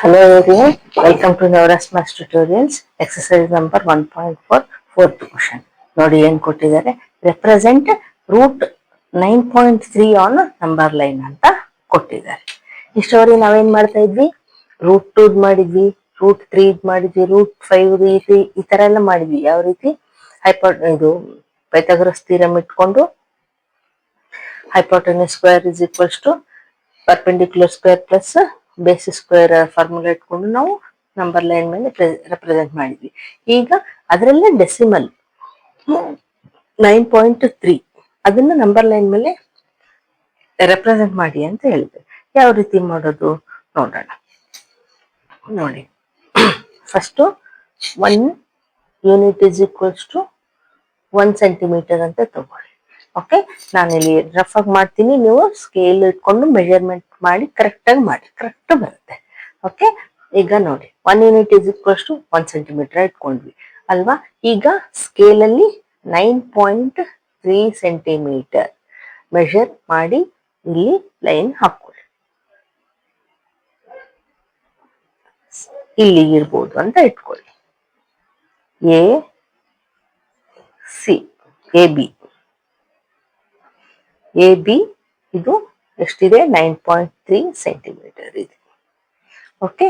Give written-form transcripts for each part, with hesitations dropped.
Hello everyone, welcome to Navras Maths Tutorials, exercise number 1.4, fourth question. ನೋಡಿ ಏನ್ ಕೊಟ್ಟಿದ್ದಾರೆ, represent root 9.3 on number line ಅಂತ ಕೊಟ್ಟಿದ್ದಾರೆ. ಇಷ್ಟವರೆಗೆ ನಾವೇನ್ ಮಾಡ್ತಾ ಇದ್ವಿ, ರೂಟ್ 2 ಮಾಡಿದ್ವಿ, ರೂಟ್ 3 ಮಾಡಿದ್ವಿ, ರೂಟ್ 5 ಈ ತರ ಎಲ್ಲ ಮಾಡಿದ್ವಿ. ಯಾವ ರೀತಿ ಇದು ಪೈಥಾಗರಸ್ ಥಿಯರಮ್ ಇಟ್ಕೊಂಡು hypotenuse square is equals to perpendicular square plus basis square formula ಇಟ್ಕೊಂಡು ನಾವು ನಂಬರ್ ಲೈನ್ ಮೇಲೆ ರೆಪ್ರೆಸೆಂಟ್ ಮಾಡಿದ್ವಿ. ಈಗ ಅದರಲ್ಲೇ ಡೆಸಿಮಲ್ 9.3 ಅದನ್ನ ನಂಬರ್ ಲೈನ್ ಮೇಲೆ ರೆಪ್ರೆಸೆಂಟ್ ಮಾಡಿ ಅಂತ ಹೇಳಿದೆ. ಯಾವ ರೀತಿ ಮಾಡೋದು ನೋಡೋಣ. ನೋಡಿ, first 1 unit is equals to 1 centimetre ಅಂತ ತಗೊಳ್ಳಿ. ಓಕೆ, ನಾನಿಲ್ಲಿ ರಫ್ ಆಗಿ ಮಾಡ್ತೀನಿ, ನೀವು ಸ್ಕೇಲ್ ಇಟ್ಕೊಂಡು ಮೆಜರ್ಮೆಂಟ್ ಮಾಡಿ ಕರೆಕ್ಟ್ ಆಗಿ ಮಾಡಿ, ಕರೆಕ್ಟ್ ಬರುತ್ತೆ. ಓಕೆ, ಈಗ ನೋಡಿ 1 unit is equals to 1 centimetre ಇಟ್ಕೊಂಡ್ವಿ ಅಲ್ವಾ. ಈಗ ಸ್ಕೇಲ್ ಅಲ್ಲಿ 9.3 ಸೆಂಟಿಮೀಟರ್ ಮೆಜರ್ ಮಾಡಿ ಇಲ್ಲಿ ಲೈನ್ ಹಾಕೊಳ್ಳಿ. ಇಲ್ಲಿ ಇರ್ಬೋದು ಅಂತ ಇಟ್ಕೊಳ್ಳಿ. ಎ ಸಿ ಎ ಬಿ ಇದು ಎಷ್ಟಿದೆ, 9.3 ಸೆಂಟಿಮೀಟರ್ ಇದೆ. ಓಕೆ,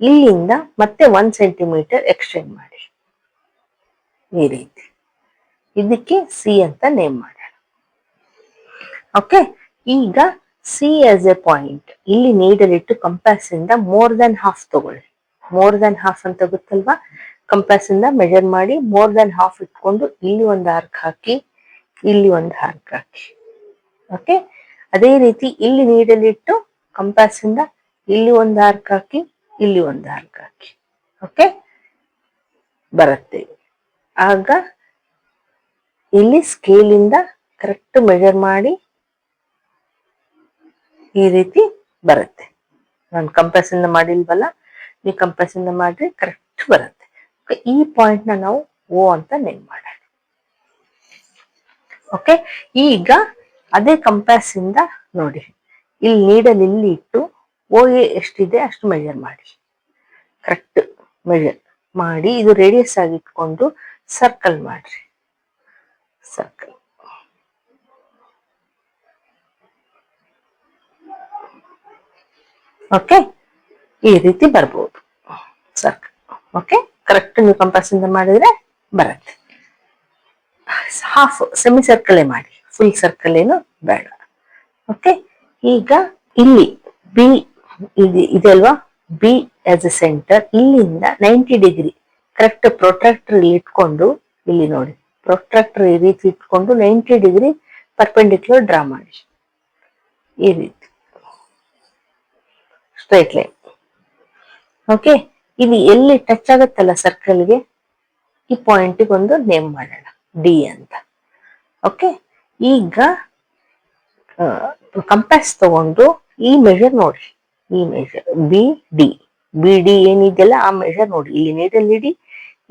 ಇಲ್ಲಿಂದ ಮತ್ತೆ 1 ಸೆಂಟಿಮೀಟರ್ ಎಕ್ಸ್ಟೆಂಡ್ ಮಾಡಿ ಈ ರೀತಿ. ಇದಕ್ಕೆ ಸಿ ಅಂತ ನೇಮ್ ಮಾಡೋಣ. ಓಕೆ, ಈಗ ಸಿ ಆಸ್ ಎ ಪಾಯಿಂಟ್ ಇಲ್ಲಿ ನೀಡಲ್ ಇಟ್ಟು ಕಂಪಾಸ್ ಇಂದ ಮೋರ್ ದನ್ ಹಾಫ್ ತಗೊಳ್ಳಿ. ಮೋರ್ ದನ್ ಹಾಫ್ ಅಂತ ಗೊತ್ತಲ್ವಾ, ಕಂಪಾಸ್ ಇಂದ ಮೆಜರ್ ಮಾಡಿ ಮೋರ್ ದನ್ ಹಾಫ್ ಇಟ್ಕೊಂಡು ಇಲ್ಲಿ ಒಂದು ಆರ್ಕ್ ಹಾಕಿ, ಇಲ್ಲಿ ಒಂದು ಆರ್ಕ್ ಹಾಕಿ. ಓಕೆ, ಅದೇ ರೀತಿ ಇಲ್ಲಿ ನೀಡಲ್ ಇಟ್ಟು ಕಂಪಾಸ್ ಇಂದ ಇಲ್ಲಿ ಒಂದು ಆರ್ಕ್ ಹಾಕಿ, ಇಲ್ಲಿ ಒಂದು ಆರ್ಕ್ ಹಾಕಿ. ಓಕೆ, ಬರುತ್ತೆ. ಆಗ ಇಲ್ಲಿ ಸ್ಕೇಲ್ ಇಂದ ಕರೆಕ್ಟ್ ಮೆಜರ್ ಮಾಡಿ ಈ ರೀತಿ ಬರುತ್ತೆ. ನಾನು ಕಂಪಾಸ್ ಇಂದ ಮಾಡಿಲ್ವಲ್ಲ, ನೀವು ಕಂಪಾಸ್ ಇಂದ ಮಾಡ್ರಿ ಕರೆಕ್ಟ್ ಬರುತ್ತೆ. ಈ ಪಾಯಿಂಟ್ ನ ನಾವು ಓ ಅಂತ ನೇಮ್ ಮಾಡೋಣ. ಓಕೆ, ಈಗ ಅದೇ ಕಂಪಾಸ್ ಇಂದ ನೋಡಿ, ಇಲ್ಲಿ ನೀಡಲ್ ಇಲ್ಲಿ ಇಟ್ಟು ಓ ಎ ಎಷ್ಟಿದೆ ಅಷ್ಟು ಮೆಜರ್ ಮಾಡಿ, ಕರೆಕ್ಟ್ ಮೆಜರ್ ಮಾಡಿ ಇದು ರೇಡಿಯಸ್ ಆಗಿ ಇಟ್ಕೊಂಡು ಸರ್ಕಲ್ ಮಾಡ್ರಿ. ಸರ್ಕಲ್ ಓಕೆ, ಈ ರೀತಿ ಬರ್ಬೋದು ಸರ್ಕಲ್. ಓಕೆ, ಕರೆಕ್ಟ್ ನೀವು ಕಂಪಾಸ್ ಇಂದ ಮಾಡಿದ್ರೆ ಬರುತ್ತೆ. ಹಾಫ್ ಸೆಮಿ ಸರ್ಕಲ್ ಮಾಡಿ, ಫುಲ್ ಸರ್ಕಲ್ ಏನು ಬೇಡ. ಓಕೆ, ಈಗ ಇಲ್ಲಿ ಬಿ ಇದೆ ಅಲ್ವಾ, ಬಿ ಆಸ್ ಎ ಸೆಂಟರ್, ಇಲ್ಲಿಂದ 90 ಡಿಗ್ರಿ ಕರೆಕ್ಟ್ ಪ್ರೊಟ್ರಾಕ್ಟರ್ ಇಲ್ಲಿ ಇಟ್ಕೊಂಡು, ಇಲ್ಲಿ ನೋಡಿ ಪ್ರೊಟ್ರಾಕ್ಟರ್ ಈ ರೀತಿ ಇಟ್ಕೊಂಡು 90 ಡಿಗ್ರಿ ಪರ್ಪೆಂಡಿಕ್ಯುಲರ್ ಡ್ರಾ ಮಾಡಿ ಈ ರೀತಿ ಸ್ಟ್ರೈಟ್ ಲೈನ್. ಓಕೆ, ಇದು ಎಲ್ಲಿ ಟಚ್ ಆಗತ್ತಲ್ಲ ಸರ್ಕಲ್ಗೆ, ಈ ಪಾಯಿಂಟ್ಗೆ ಒಂದು ನೇಮ್ ಮಾಡೋಣ, ಡಿ ಅಂತ. ಓಕೆ, ಈಗ ಕಂಪಾಸ್ ತಗೊಂಡು ಈ ಮೆಜರ್ ನೋಡಿ, ಈ ಮೆಜರ್ ಬಿ ಡಿ ಏನಿದೆಯಲ್ಲ ಆ ಮೆಜರ್ ನೋಡಿ. ಇಲ್ಲಿ ನೀಡಲ್ ಇಡಿ,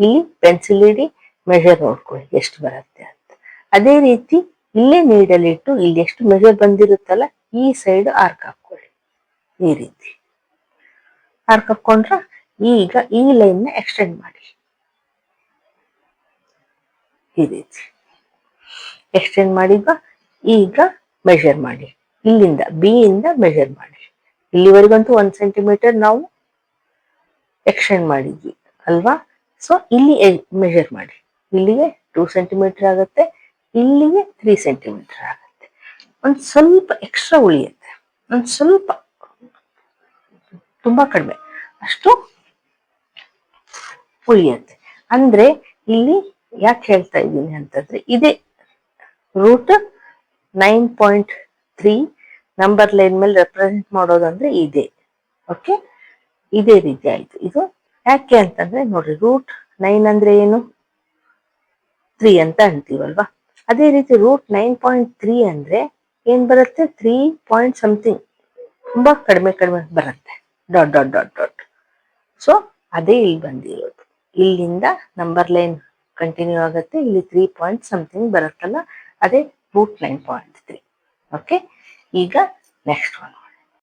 ಇಲ್ಲಿ ಪೆನ್ಸಿಲ್ ಇಡಿ, ಮೆಜರ್ ನೋಡ್ಕೊಳ್ಳಿ ಎಷ್ಟು ಬರುತ್ತೆ ಅಂತ. ಅದೇ ರೀತಿ ಇಲ್ಲೇ ನೀಡಲ್ ಇಟ್ಟು ಇಲ್ಲಿ ಎಷ್ಟು ಮೆಜರ್ ಬಂದಿರುತ್ತಲ್ಲ ಈ ಸೈಡ್ ಆರ್ಕ್ ಹಾಕೊಳ್ಳಿ. ಈ ರೀತಿ ಆರ್ಕ್ ಹಾಕೊಂಡ್ರ ಈಗ ಈ ಲೈನ್ ನ ಎಕ್ಸ್ಟೆಂಡ್ ಮಾಡಿ ಈ ರೀತಿ ಎಕ್ಸ್ಟೆಂಡ್ ಮಾಡಿದ್ವಾ. ಈಗ ಮೆಜರ್ ಮಾಡಿ, ಇಲ್ಲಿಂದ ಬಿ ಇಂದ ಮೆಜರ್ ಮಾಡಿ. ಇಲ್ಲಿವರೆಗಂತೂ 1 ಸೆಂಟಿಮೀಟರ್ ನಾವು ಎಕ್ಸ್ಟೆಂಡ್ ಮಾಡಿದ್ವಿ ಅಲ್ವಾ. ಸೊ ಇಲ್ಲಿ ಮೆಜರ್ ಮಾಡಿ, ಇಲ್ಲಿಗೆ 2 ಸೆಂಟಿಮೀಟರ್ ಆಗುತ್ತೆ, ಇಲ್ಲಿಗೆ 3 ಸೆಂಟಿಮೀಟರ್ ಆಗುತ್ತೆ. ಒಂದು ಸ್ವಲ್ಪ ಎಕ್ಸ್ಟ್ರಾ ಉಳಿಯುತ್ತೆ, ಒಂದು ಸ್ವಲ್ಪ, ತುಂಬಾ ಕಡಿಮೆ ಅಷ್ಟು ಉಳಿಯುತ್ತೆ. ಅಂದ್ರೆ ಇಲ್ಲಿ ಯಾಕೆ ಹೇಳ್ತಾ ಇದ್ದೀನಿ ಅಂತಂದ್ರೆ, ಇದೇ ರೂಟ್ 9.3 ನಂಬರ್ ಲೈನ್ ಮೇಲೆ ರೆಪ್ರೆಸೆಂಟ್ ಮಾಡೋದಂದ್ರೆ ಇದೆ. ಓಕೆ, ಇದೇ ರೀತಿ ಆಯ್ತು. ಇದು ಯಾಕೆ ಅಂತಂದ್ರೆ ನೋಡ್ರಿ, ರೂಟ್ 9 ಅಂದ್ರೆ ಏನು, 3 ಅಂತ ಅಂತೀವಲ್ವಾ. ಅದೇ ರೀತಿ ರೂಟ್ 9.3 ಅಂದ್ರೆ ಏನ್ ಬರುತ್ತೆ, 3 ಪಾಯಿಂಟ್ ಸಮಥಿಂಗ್, ತುಂಬಾ ಕಡಿಮೆ ಬರುತ್ತೆ, dot dot dot dot. So ಅದೇ ಇಲ್ಲಿ ಬಂದಿರೋದು. ಇಲ್ಲಿಂದ ನಂಬರ್ ಲೈನ್ ಕಂಟಿನ್ಯೂ ಆಗುತ್ತೆ, ಇಲ್ಲಿ 3 ಪಾಯಿಂಟ್ ಸಮಥಿಂಗ್ ಬರುತ್ತಲ್ಲ, ಅದೇ ರೂಟ್ 9.3. ಓಕೆ, ಈಗ ನೆಕ್ಸ್ಟ್ ಒನ್